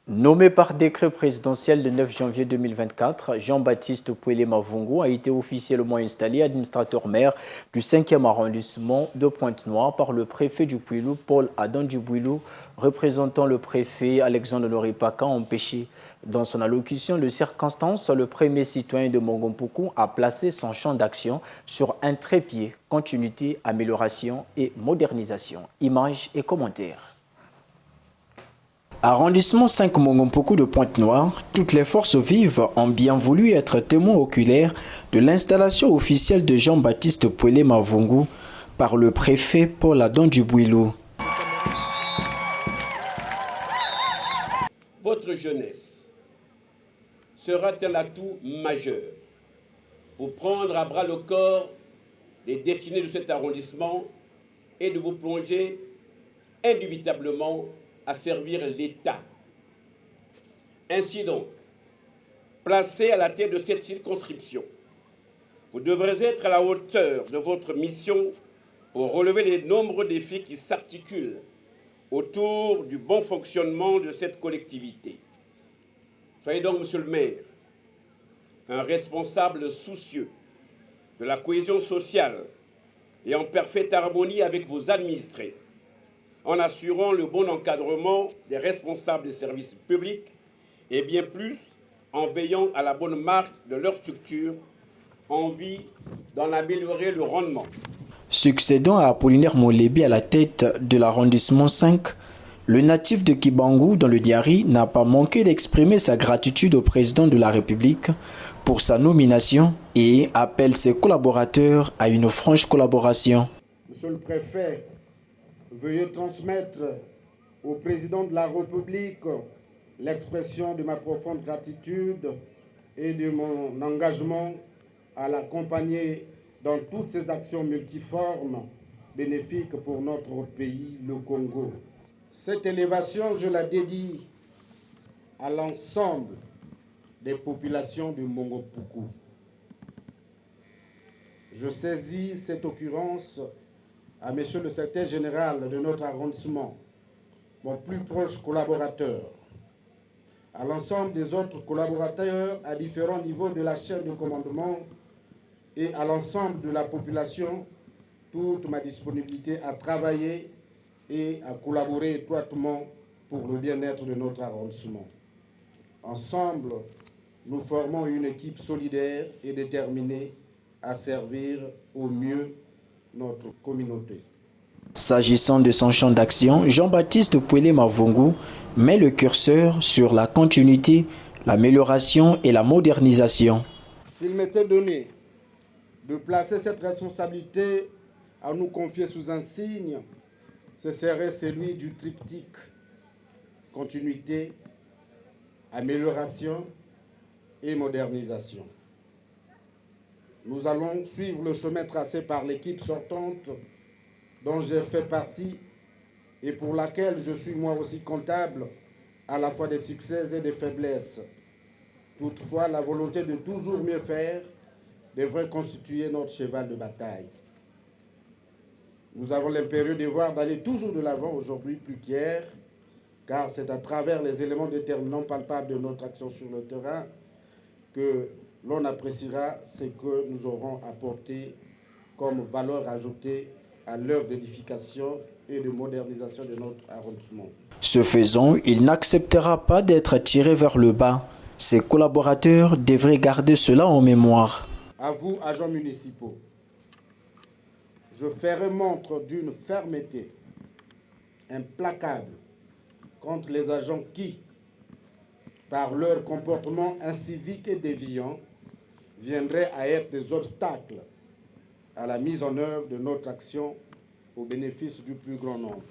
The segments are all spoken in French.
Nommé par décret présidentiel le 9 janvier 2024, Jean-Baptiste Pouelé Mavungu a été officiellement installé administrateur maire du 5e arrondissement de Pointe-Noire par le préfet du Bouilou, Paul Adam Dubouilou, représentant le préfet Alexandre Loripaka, empêché. Dans son allocution de circonstance, le premier citoyen de Mongompoku a placé son champ d'action sur un trépied, continuité, amélioration et modernisation. Images et commentaires. Arrondissement 5 Mongompoku de Pointe-Noire, toutes les forces vives ont bien voulu être témoins oculaires de l'installation officielle de Jean-Baptiste Pouelé Mavungu par le préfet Paul Adam Dubouilou. Votre jeunesse sera un atout majeur pour prendre à bras le corps les destinées de cet arrondissement et de vous plonger indubitablement à servir l'État. Ainsi donc, placé à la tête de cette circonscription, vous devrez être à la hauteur de votre mission pour relever les nombreux défis qui s'articulent autour du bon fonctionnement de cette collectivité. Soyez donc, monsieur le maire, un responsable soucieux de la cohésion sociale et en parfaite harmonie avec vos administrés, en assurant le bon encadrement des responsables des services publics et bien plus en veillant à la bonne marque de leur structure en vue d'en améliorer le rendement. Succédant à Apollinaire Molebi à la tête de l'arrondissement 5, le natif de Kibangu dans le Diari n'a pas manqué d'exprimer sa gratitude au président de la République pour sa nomination et appelle ses collaborateurs à une franche collaboration. Monsieur le préfet, veuillez transmettre au président de la République l'expression de ma profonde gratitude et de mon engagement à l'accompagner dans toutes ses actions multiformes bénéfiques pour notre pays, le Congo. Cette élévation, je la dédie à l'ensemble des populations de Mongompoku. Je saisis cette occurrence à Monsieur le secrétaire général de notre arrondissement, mon plus proche collaborateur, à l'ensemble des autres collaborateurs à différents niveaux de la chaîne de commandement et à l'ensemble de la population, toute ma disponibilité à travailler et à collaborer étroitement pour le bien-être de notre arrondissement. Ensemble, nous formons une équipe solidaire et déterminée à servir au mieux notre communauté. S'agissant de son champ d'action, Jean-Baptiste Pouelé Mavungu met le curseur sur la continuité, l'amélioration et la modernisation. S'il m'était donné de placer cette responsabilité à nous confier sous un signe, ce serait celui du triptyque continuité, amélioration et modernisation. Nous allons suivre le chemin tracé par l'équipe sortante dont j'ai fait partie et pour laquelle je suis moi aussi comptable à la fois des succès et des faiblesses. Toutefois, la volonté de toujours mieux faire devrait constituer notre cheval de bataille. Nous avons l'impérieux devoir d'aller toujours de l'avant aujourd'hui plus qu'hier, car c'est à travers les éléments déterminants palpables de notre action sur le terrain que l'on appréciera ce que nous aurons apporté comme valeur ajoutée à l'œuvre d'édification et de modernisation de notre arrondissement. Ce faisant, il n'acceptera pas d'être tiré vers le bas. Ses collaborateurs devraient garder cela en mémoire. À vous, agents municipaux, je ferai montre d'une fermeté implacable contre les agents qui, par leur comportement incivique et déviant, viendraient à être des obstacles à la mise en œuvre de notre action au bénéfice du plus grand nombre.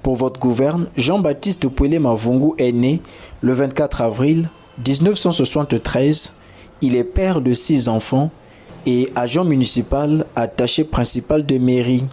Pour votre gouverne, Jean-Baptiste Pouelé Mavungu est né le 24 avril 1973. Il est père de 6 enfants et agent municipal attaché principal de mairie.